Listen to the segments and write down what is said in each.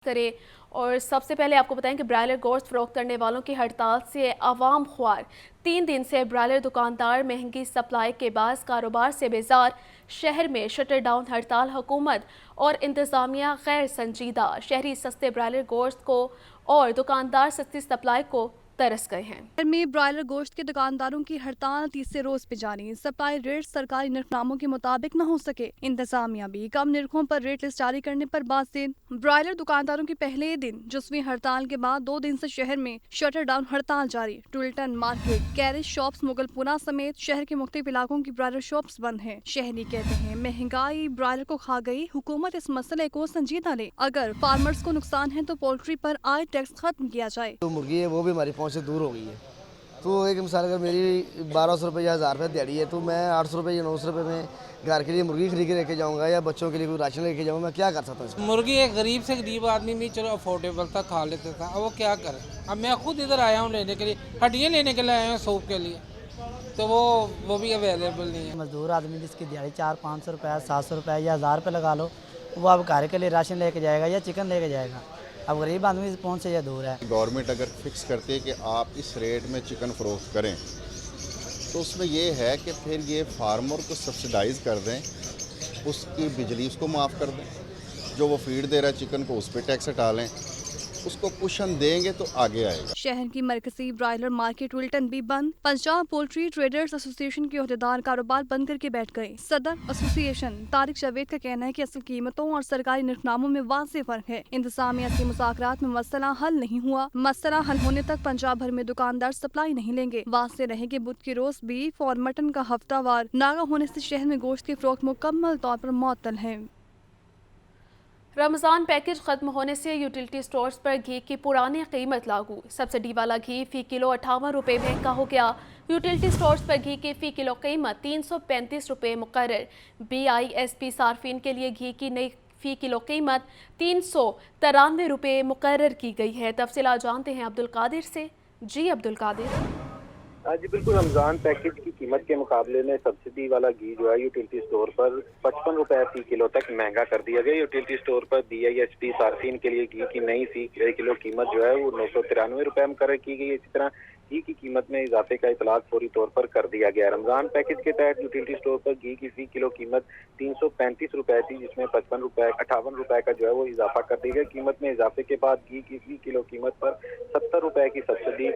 करें। और सबसे पहले आपको बताएं कि ब्रायलर गोश्त फरोख्त करने वालों की हड़ताल से अवाम ख्वार। 3 दिन से ब्रायलर दुकानदार महंगी सप्लाई के बाद कारोबार से बेजार। शहर में शटर डाउन हड़ताल, हुकूमत और इंतजामिया गैर संजीदा। शहरी सस्ते ब्रायलर गोश्त को और दुकानदार सस्ती सप्लाई को तरस गए हैं। शहर में ब्रायलर गोश्त के दुकानदारों की हड़ताल तीसरे रोज पे जारी। सप्लाई रेट सरकारी निर्खनामों के मुताबिक न हो सके। इंतजामिया भी कम निर्खों पर रेट लिस्ट जारी करने पर बाज़िद। ब्रायलर दुकानदारों की पहले दिन जुस्वी हड़ताल के बाद 2 दिन से शहर में शटर डाउन हड़ताल जारी। टुलटन मार्केट, कैरेज शॉप्स, मुगलपुरा समेत शहर के मुख्तलिफ इलाकों की ब्रायलर शॉप्स बंद हैं। शहरी कहते हैं महंगाई ब्रायलर को खा गई, हुकूमत इस मसले को संजीदा ले। अगर फार्मर्स को नुकसान है तो पोल्ट्री पर आय टैक्स खत्म किया जाए। जो मुर्गी है वो भी हमारी पहुंच से दूर हो गई है। तो एक मिसाल अगर मेरी 1200 रुपये या 1000 रुपये दिहाड़ी है तो मैं 800 रुपये या 900 रुपये में घर के लिए मुर्गी खरीद के लेके जाऊंगा या बच्चों के लिए कोई राशन लेके जाऊंगा। मैं क्या कर सकता हूँ? मुर्गी एक गरीब से गरीब आदमी भी चलो अफोर्डेबल था, खा लेता था। अब वो क्या करे? अब मैं खुद इधर आया हूँ लेने के लिए, हड्डियाँ लेने के लिए आया हूँ सूप के लिए, तो वो भी अवेलेबल नहीं है। मजदूर आदमी जिसकी दिहाड़ी 400-500 रुपये, 700 रुपये या 1000 रुपये लगा लो, वो अब घर के लिए राशन लेके जाएगा या चिकन लेके जाएगा। अब गरीब आदमी पहुँच से या दूर है। गवर्नमेंट अगर फिक्स करती है कि आप इस रेट में चिकन फ़रोख्त करें तो उसमें ये है कि फिर ये फार्मर को सब्सिडाइज़ कर दें, उसकी बिजली उसको माफ़ कर दें, जो वो फीड दे रहा है चिकन को उस पर टैक्स हटा लें, उसको कुशन देंगे तो आगे आएगा। शहर की मरकजी ब्रायलर मार्केट विल्टन भी बंद। पंजाब पोल्ट्री ट्रेडर्स एसोसिएशन के अहदेदार कारोबार बंद करके बैठ गए। सदर एसोसिएशन तारिक जावेद का कहना है कि असल कीमतों और सरकारी निर्खनामों में वाज़ेह फर्क है। इंतजामिया से मुज़ाकरात में मसला हल नहीं हुआ। मसला हल होने तक पंजाब भर में दुकानदार सप्लाई नहीं लेंगे। वाज़ेह रहे कि बुध के रोज बीफ और मटन का हफ्तावार नागा होने से शहर में गोश्त की फरोख्त मुकम्मल तौर पर मुअत्तल है। रमज़ान पैकेज खत्म होने से यूटिलिटी स्टोर्स पर घी की पुरानी कीमत लागू। सब्सिडी वाला घी फ़ी किलो 58 रुपये महंगा हो गया। यूटिलिटी स्टोर्स पर घी की फ़ी किलो कीमत 335 रुपये मुकर्रर। BISP सार्फिन के लिए घी की नई फ़ी किलो कीमत 393 रुपये मुकर्रर की गई है। तफसीलात जानते हैं अब्दुल कादिर से। जी अब्दुल कादिर। जी बिल्कुल, रमज़ान पैकेज की कीमत के मुकाबले में सब्सिडी वाला घी जो है यूटिलिटी स्टोर पर 55 रुपये फ़ी किलो तक महंगा कर दिया गया। यूटिलिटी स्टोर पर BISP सार्फिन के लिए घी की नई फ़ी किलो कीमत जो है वो 993 रुपये मुकर्रर की गई है। इसी तरह घी की कीमत में इजाफे का इतलाक फौरी तौर पर कर दिया गया। रमज़ान पैकेज के तहत यूटिलिटी स्टोर पर घी की फ़ी किलो कीमत 335 रुपये थी, जिसमें 58 रुपये का जो है वो इजाफा कर दिया गया। कीमत में इजाफे के बाद घी की फ़ी किलो कीमत पर 70 रुपये की सब्सिडी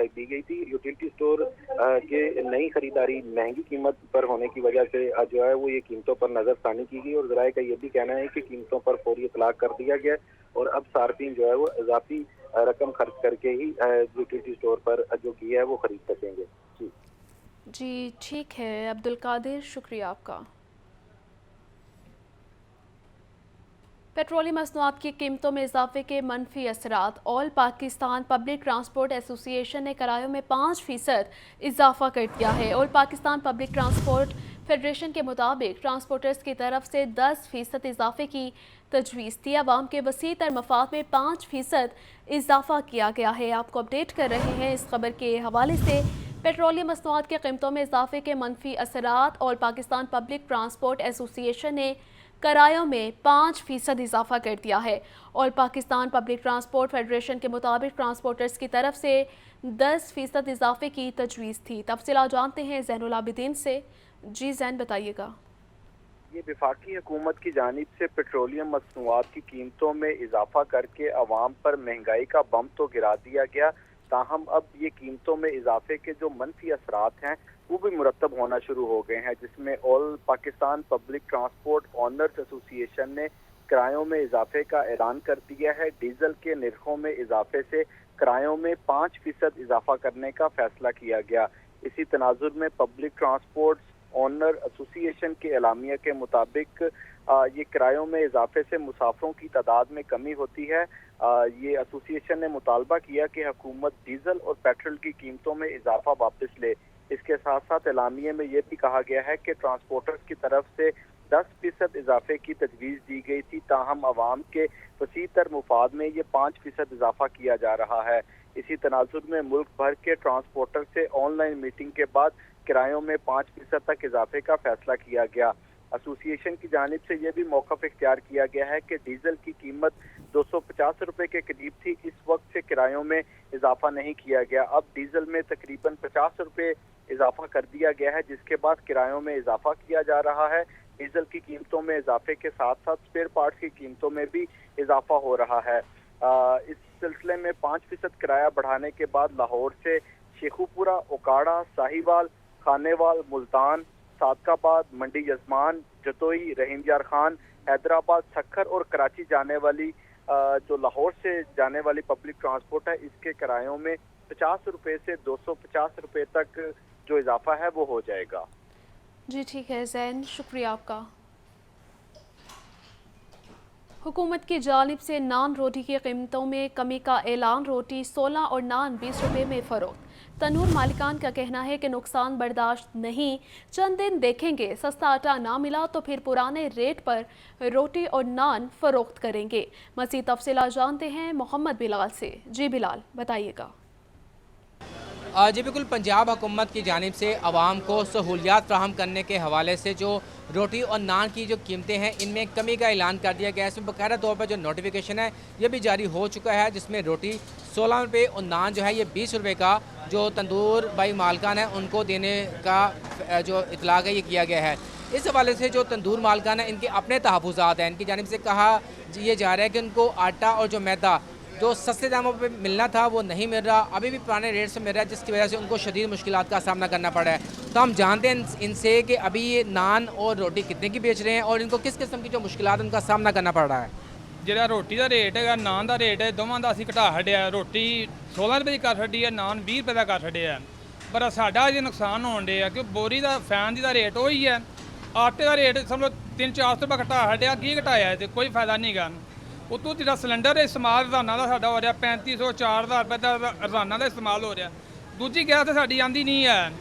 दी गई थी। यूटिलिटी स्टोर के नई खरीदारी महंगी कीमत पर होने की वजह से जो है वो ये कीमतों पर नजरसानी की गई और ज़राए का ये भी कहना है कि कीमतों पर फौरी इतलाक कर दिया गया और अब सार्फिन जो है वो इजाफी रकम खर्च करके ही यूटिलिटी स्टोर पर जो घी है वो खरीद सकेंगे। जी ठीक है अब्दुल कादिर, शुक्रिया आपका। पेट्रोलियम मसनूआत की कीमतों में इजाफे के मनफी असरात। All Pakistan public transport association ने किरायों में 5% इजाफा कर दिया है। All Pakistan public transport federation के मुताबिक ट्रांसपोर्टर्स की तरफ से 10% इजाफे की तजवीज़ थी। आवाम के वसी तर मफाद में 5% इजाफा किया गया है। आपको अपडेट कर रहे हैं इस खबर के हवाले से। पेट्रोलियम मसनूआत की कीमतों में इजाफे के मनफी असरात। All Pakistan public transport association ने किरायों में 5% इजाफा कर दिया है। All Pakistan public transport federation के मुताबिक ट्रांसपोर्टर्स की तरफ से 10% इजाफे की तजवीज़ थी। तफसीलात जानते हैं ज़ैनुल आबिदीन से। जी जैन, बताइएगा। ये वफाकी हुकूमत की जानिब से पेट्रोलियम मसनूआत की कीमतों में इजाफा करके अवाम पर महंगाई का बम तो गिरा दिया गया, ताहम अब ये कीमतों में इजाफे के जो मनफी असरात हैं वो भी मुरतब होना शुरू हो गए हैं, जिसमें all Pakistan public transport owners association ने किरायों में इजाफे का ऐलान कर दिया है। डीजल के निर्खों में इजाफे से किरायों में 5% इजाफा करने का फैसला किया गया। इसी तनाजुर में पब्लिक ट्रांसपोर्ट ऑनर एसोसिएशन के एलामिया के मुताबिक ये किरायों में इजाफे से मुसाफिरों की तादाद में कमी होती है। ये एसोसिएशन ने मुतालबा किया कि हुकूमत डीजल और पेट्रोल की कीमतों में इजाफा वापस ले। इसके साथ साथ एलामिया में ये भी कहा गया है कि ट्रांसपोर्टर्स की तरफ से 10% इजाफे की तजवीज़ दी गई थी, ताहम आवाम के वसी तर मुफाद में ये 5% इजाफा किया जा रहा है। इसी तनाजुर में मुल्क भर के ट्रांसपोर्टर से ऑनलाइन मीटिंग के बाद किरायों में 5% तक इजाफे का फैसला किया गया। एसोसिएशन की जानिब से यह भी मौक़िफ़ इख्तियार किया गया है कि डीजल की कीमत 250 रुपये के करीब थी, इस वक्त से किरायों में इजाफा नहीं किया गया। अब डीजल में तकरीबन 50 रुपये इजाफा कर दिया गया है, जिसके बाद किरायों में इजाफा किया जा रहा है। डीजल की कीमतों में इजाफे के साथ साथ स्पेयर पार्ट्स की कीमतों में भी इजाफा हो रहा है। इस सिलसिले में 5% किराया बढ़ाने के बाद लाहौर से शेखुपुरा, ओकाड़ा, साहिवाल, खानेवाल, मुल्तान, सादकाबाद, मंडी यजमान, जतोई, रहीम यार खान, हैदराबाद, सक्खर और कराची जाने वाली जो लाहौर से जाने वाली पब्लिक ट्रांसपोर्ट है, इसके किरायों में 50 रुपये से 250 रुपये तक जो इजाफा है वो हो जाएगा। जी ठीक है ज़ैन, शुक्रिया आपका। हुकूमत की जानिब से नान रोटी की कीमतों में कमी का ऐलान। रोटी 16 और नान 20 रुपये में फ़रोख्त। तनूर मालिकान का कहना है कि नुकसान बर्दाश्त नहीं, चंद दिन देखेंगे, सस्ता आटा ना मिला तो फिर पुराने रेट पर रोटी और नान फ़रोख्त करेंगे। मज़ीद तफसीलात जानते हैं मोहम्मद बिलाल से। जी बिलाल, बताइएगा। जी बिल्कुल, पंजाब हुकूमत की जानिब से आवाम को सहूलियात फ्राहम करने के हवाले से जो रोटी और नान की जो कीमतें हैं इनमें कमी का ऐलान कर दिया गया है। इसमें बाकायदा तौर पर जो नोटिफिकेशन है ये भी जारी हो चुका है, जिसमें रोटी 16 रुपये और नान जो है ये 20 रुपये का जो तंदूर भाई मालकान है उनको देने का जो इतलाक है ये किया गया है। इस हवाले से जो तंदूर मालकान है इनके अपने तहफ़्फ़ुज़ात हैं, इनकी जानिब से कहा ये जा रहा है कि उनको आटा और जो मैदा जो सस्ते दामों पे मिलना था वो नहीं मिल रहा, अभी भी पुराने रेट से मिल रहा है, जिसकी वजह से उनको शदीद मुश्किलात का सामना करना पड़ रहा है। तो हम जानते हैं इनसे कि अभी ये नान और रोटी कितने की बेच रहे हैं और इनको किस किस्म की जो मुश्किलात उनका सामना करना पड़ रहा है। ਜਿਹੜਾ ਰੋਟੀ ਦਾ ਰੇਟ ਹੈਗਾ, ਨਾਨ ਦਾ ਰੇਟ ਹੈ, ਦੋਵਾਂ ਦਾ ਅਸੀਂ ਘਟਾ ਛੱਡਿਆ। ਰੋਟੀ 16 ਰੁਪਏ ਦੀ ਕਰ ਛੱਡੀ ਹੈ, ਨਾਨ 20 ਰੁਪਏ ਦਾ ਕਰ ਛੱਡਿਆ। ਪਰ ਸਾਡਾ ਅਜੇ ਨੁਕਸਾਨ ਹੋਣ ਡਿਆ ਕਿ ਬੋਰੀ ਦਾ ਫੈਨ ਦੀ ਦਾ ਰੇਟ ਉਹੀ ਹੈ, ਆਟੇ ਦਾ ਰੇਟ ਸਮਝੋ 300-400 ਰੁਪਏ ਘਟਾ ਛੱਡਿਆ। ਕੀ ਘਟਾਇਆ ਤੇ ਕੋਈ ਫਾਇਦਾ ਨਹੀਂ ਗਾ। ਉਤੋਂ ਜਿਹੜਾ ਸਿਲੰਡਰ ਇਸਤੇਮਾਲ ਰੋਜ਼ਾਨਾ ਦਾ ਸਾਡਾ ਹੋ ਰਿਹਾ 3500-4000 ਰੁਪਏ ਦਾ ਰੋਜ਼ਾਨਾ ਦਾ ਇਸਤੇਮਾਲ ਹੋ ਰਿਹਾ। ਦੂਜੀ ਗੈਸ ਤਾਂ ਸਾਡੀ ਆਂਦੀ ਨਹੀਂ ਹੈ।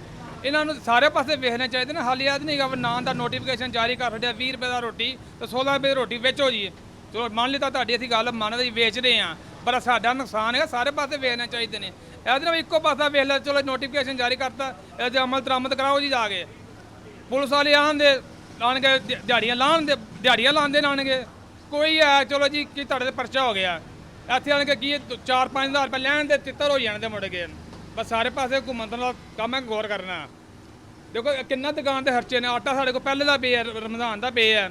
ਇਹਨਾਂ ਨੂੰ ਸਾਰੇ ਪਾਸੇ ਵੇਖਣੇ ਚਾਹੀਦੇ ਨੇ। ਹਾਲੀ ਯਾਦ ਨਹੀਂ ਗਾ ਨਾਨ ਦਾ ਨੋਟੀਫਿਕੇਸ਼ਨ ਜਾਰੀ ਕਰ ਛੱਡਿਆ 20 ਰੁਪਏ ਦਾ ਰੋਟੀ ਤੇ 16 ਰੁਪਏ ਦੀ ਰੋਟੀ ਵੇਚੋ ਜੀ। ਚਲੋ ਮੰਨ ਲਈ ਤਾਂ ਤੁਹਾਡੀ ਅਸੀਂ ਗੱਲ ਮੰਨਦੇ ਜੀ ਵੇਚ ਰਹੇ ਹਾਂ, ਪਰ ਸਾਡਾ ਨੁਕਸਾਨ ਹੈਗਾ। ਸਾਰੇ ਪਾਸੇ ਵੇਖਣੇ ਚਾਹੀਦੇ ਨੇ। ਇਹਦੇ ਨਾਲ ਇੱਕੋ ਪਾਸਾ ਵੇਖ ਲੈ, ਚਲੋ ਨੋਟੀਫਿਕੇਸ਼ਨ ਜਾਰੀ ਕਰਤਾ, ਇਹਦੇ ਅਮਲ ਦਰਾਮਦ ਕਰਾਓ ਜੀ ਜਾ ਕੇ। ਪੁਲਿਸ ਵਾਲੇ ਆਉਣਗੇ ਲਾਉਣਗੇ ਦਿਹਾੜੀਆਂ ਲਾਉਂਦੇ ਲਾਉਣਗੇ। ਕੋਈ ਹੈ ਚਲੋ ਜੀ ਕੀ ਤੁਹਾਡੇ ਤੇ ਪਰਚਾ ਹੋ ਗਿਆ, ਇੱਥੇ ਆਣ ਕੇ ਕੀ 4-5 ਹਜ਼ਾਰ ਰੁਪਏ ਲੈਣ ਦੇ ਤਿੱਤਰ ਹੋ ਜਾਣ ਦੇ ਮੁੜ ਕੇ। ਬਸ ਸਾਰੇ ਪਾਸੇ ਹੁਕੂਮਤ ਦਾ ਕੰਮ ਹੈ ਗੌਰ ਕਰਨਾ। ਦੇਖੋ ਕਿੰਨਾ ਦੁਕਾਨ ਦੇ ਖਰਚੇ ਨੇ। ਆਟਾ ਸਾਡੇ ਕੋਲ ਪਹਿਲੇ ਦਾ ਪਿਆ, ਰਮਜ਼ਾਨ ਦਾ ਪਿਆ,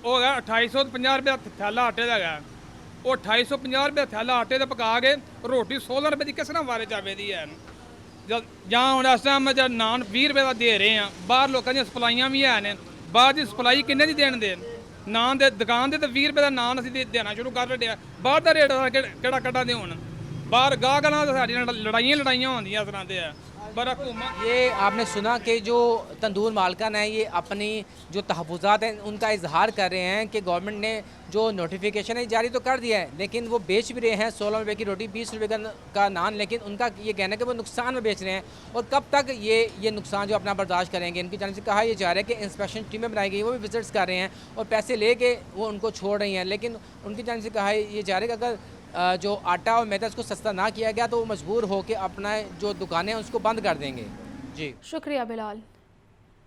ਉਹ ਹੈਗਾ 2850 ਰੁਪਏ ਦਾ ਥੈਲਾ ਆਟੇ ਦਾ ਹੈਗਾ। ਉਹ 2850 ਰੁਪਏ ਦਾ ਥੈਲਾ ਆਟੇ ਦਾ ਪਕਾ ਕੇ ਰੋਟੀ 16 ਰੁਪਏ ਦੀ ਕਿਸ ਨਾਲ ਵਾਰੇ ਜਾਵੇ ਦੀ ਹੈ। ਜਾਂ ਹੁਣ ਇਸ ਟਾਈਮ ਜਦ ਨਾਨ 20 ਰੁਪਏ ਦਾ ਦੇ ਰਹੇ ਆ, ਬਾਹਰ ਲੋਕਾਂ ਦੀਆਂ ਸਪਲਾਈਆਂ ਵੀ ਹੈ ਨੇ। ਬਾਹਰ ਦੀ ਸਪਲਾਈ ਕਿੰਨੇ ਦੀ ਦੇਣ ਦੇ ਨਾਨ ਦੇ ਦੁਕਾਨ ਦੇ ਤਾਂ 20 ਰੁਪਏ ਦਾ ਨਾਨ ਅਸੀਂ ਦੇਣਾ ਸ਼ੁਰੂ ਕਰ ਦਿੱਤਾ। ਬਾਹਰ ਦਾ ਰੇਟ ਕਿਹੜਾ ਕੱਢਾਂਦੇ ਹੁਣ। बाहर गाहक ना तो साड़ी लड़ाइयाँ होंगी इस तरह से है। पर हुकूमत ये आपने सुना कि जो तंदूर मालकान है ये अपनी जो तहफ़्फ़ुज़ात हैं उनका इजहार कर रहे हैं कि गवर्नमेंट ने जो नोटिफिकेशन है जारी तो कर दिया है, लेकिन वो बेच भी रहे हैं 16 रुपये की रोटी 20 रुपये का नान, लेकिन उनका ये कहना है कि वो नुकसान में बेच रहे हैं। और कब तक ये नुकसान जो अपना बर्दाश्त करेंगे। इनकी जानिब से कहा यह जा रहा है कि इंस्पेक्शन टीमें बनाई गई, वो भी विजिट्स कर रहे हैं और पैसे ले के वो उनको छोड़ रही हैं। लेकिन उनकी जानिब से कहा यह जा रहा है कि अगर जो आटा और मैदा इसको सस्ता ना किया गया तो वो मजबूर होकर अपना जो दुकानें हैं उसको बंद कर देंगे। जी शुक्रिया बिलाल।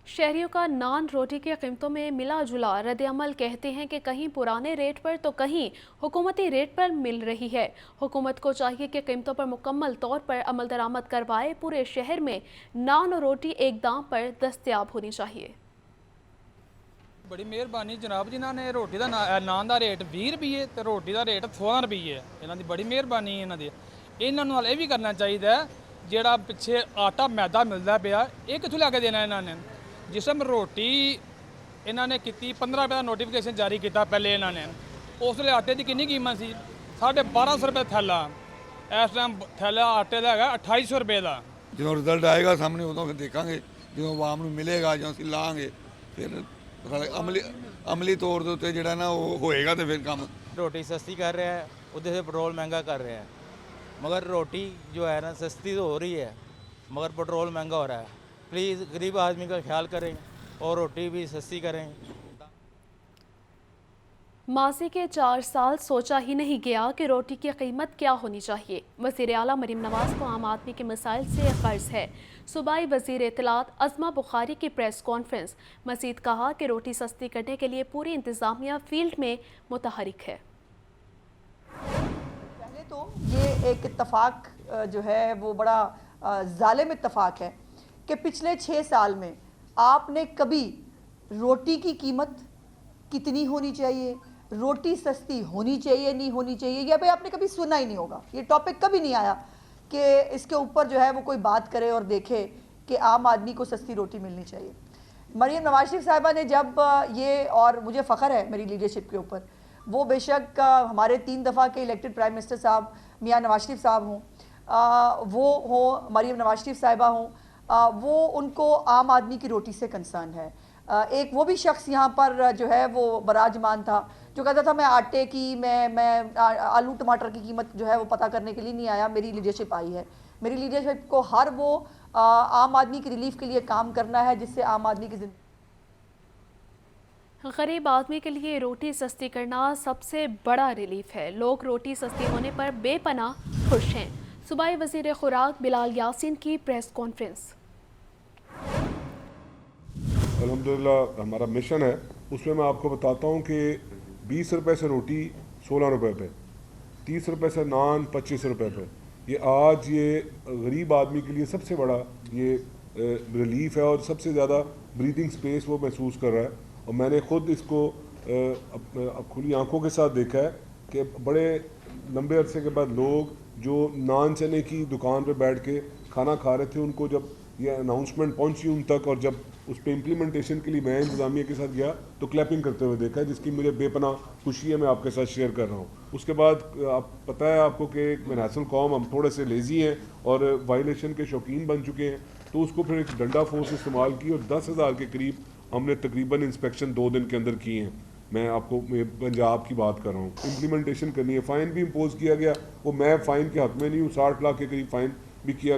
शहरियों का नान रोटी की कीमतों में मिला जुला रद्द-ए-अमल। कहते हैं कि कहीं पुराने रेट पर तो कहीं हुकूमती रेट पर मिल रही है। हुकूमत को चाहिए कि कीमतों पर मुकम्मल तौर पर अमल दरामद करवाए। पूरे शहर में नान और रोटी एक दाम पर दस्तयाब होनी चाहिए। बड़ी मेहरबानी जनाब जी, इन्होंने रोटी का नान का रेट 20 रुपये तो रोटी का रेट 16 रुपये। इन्हों की बड़ी मेहरबानी इन्हों की। इन्हों ये भी करना चाहिए जोड़ा पिछे आटा मैदा मिलता पाया ये कितों लैके देना इन्होंने। जिस टाइम रोटी इन्होंने की 15 रुपये का नोटिफिकेशन जारी किया पहले इन्होंने, उस वे आटे की कितनी कीमत सी 1250 रुपये थैला। इस टाइम थैला आटे का है 2800 रुपये का। जो रिजल्ट आएगा सामने उदों फिर देखा जो आवाम को मिलेगा जो असीं लाँगे फिर अमली तौर के उत्ते जिहड़ा ना वो होएगा तो फिर काम। रोटी सस्ती कर रहे हैं, उधर से पेट्रोल महंगा कर रहे हैं। मगर रोटी जो है ना सस्ती तो हो रही है मगर पेट्रोल महंगा हो रहा है। प्लीज़ गरीब आदमी का ख्याल करें और रोटी भी सस्ती करें। माजी के 4 साल सोचा ही नहीं गया कि रोटी की कीमत क्या होनी चाहिए। वज़ीर आला मरीम नवाज को आम आदमी के मसाइल से कर्ज है। सूबाई वज़ीर इत्तलात अज़मा बुखारी की प्रेस कॉन्फ्रेंस। मज़ीद कहा कि रोटी सस्ती करने के लिए पूरी इंतज़ामिया फील्ड में मुतहरिक है। पहले तो ये एक इत्तफाक जो है वो बड़ा जालिम इत्तफाक है कि पिछले 6 साल में आपने कभी रोटी की कीमत कितनी होनी चाहिए, रोटी सस्ती होनी चाहिए नहीं होनी चाहिए, या भाई आपने कभी सुना ही नहीं होगा। ये टॉपिक कभी नहीं आया कि इसके ऊपर जो है वो कोई बात करे और देखे कि आम आदमी को सस्ती रोटी मिलनी चाहिए। मरीम नवाज शरीफ साहिबा ने जब ये, और मुझे फ़ख्र है मेरी लीडरशिप के ऊपर, वो बेशक हमारे 3 दफ़ा के इलेक्टेड प्राइम मिनिस्टर साहब मियाँ नवाज शरीफ साहब हों, वो हो मरीम नवाज शरीफ साहिबा हों, वो उनको आम आदमी की रोटी से कंसर्न है। एक वो भी शख्स यहाँ पर जो है वो बराजमान था जो कहता था मैं आटे की, मैं आलू टमाटर की कीमत जो है वो पता करने के लिए नहीं आया, मेरी लीडरशिप आई है। मेरी लीडरशिप को हर वो आम आदमी की रिलीफ के लिए काम करना है जिससे आम आदमी की जिंदगी। गरीब आदमी के लिए रोटी सस्ती करना सबसे बड़ा रिलीफ है। लोग रोटी सस्ती होने पर बेपनाह खुश हैं। सूबाई वज़ीर खुराक बिलाल यासीन की प्रेस कॉन्फ्रेंस। अल्हम्दुलिल्लाह हमारा मिशन है, उसमें मैं आपको बताता हूँ कि 20 रुपए से रोटी 16 रुपए पे, 30 रुपए से नान 25 रुपए पे। ये आज ये गरीब आदमी के लिए सबसे बड़ा ये रिलीफ है और सबसे ज़्यादा ब्रीदिंग स्पेस वो महसूस कर रहा है। और मैंने ख़ुद इसको खुली आंखों के साथ देखा है कि बड़े लंबे अरसे के बाद लोग जो नान चने की दुकान पे बैठ के खाना खा रहे थे, उनको जब ये अनाउंसमेंट पहुंची उन तक और जब उस पर इम्प्लीमेंटेशन के लिए मैं इंतज़ामिया के साथ गया तो क्लैपिंग करते हुए देखा है, जिसकी मुझे बेपनाह खुशी है, मैं आपके साथ शेयर कर रहा हूँ। उसके बाद आप पता है आपको कि एक नेशनल कौम हम थोड़े से लेज़ी हैं और वायलेशन के शौकीन बन चुके हैं, तो उसको फिर एक डंडा फोर्स इस्तेमाल की और 10,000 के करीब हमने तकरीबन इंस्पेक्शन 2 दिन के अंदर किए हैं। मैं आपको पंजाब की बात कर रहा हूँ। इम्प्लीमेंटेशन करनी है, फ़ाइन भी इम्पोज किया गया, वो मैं फ़ाइन के हक़ में नहीं हूँ, 60 लाख के करीब फ़ाइन भी किया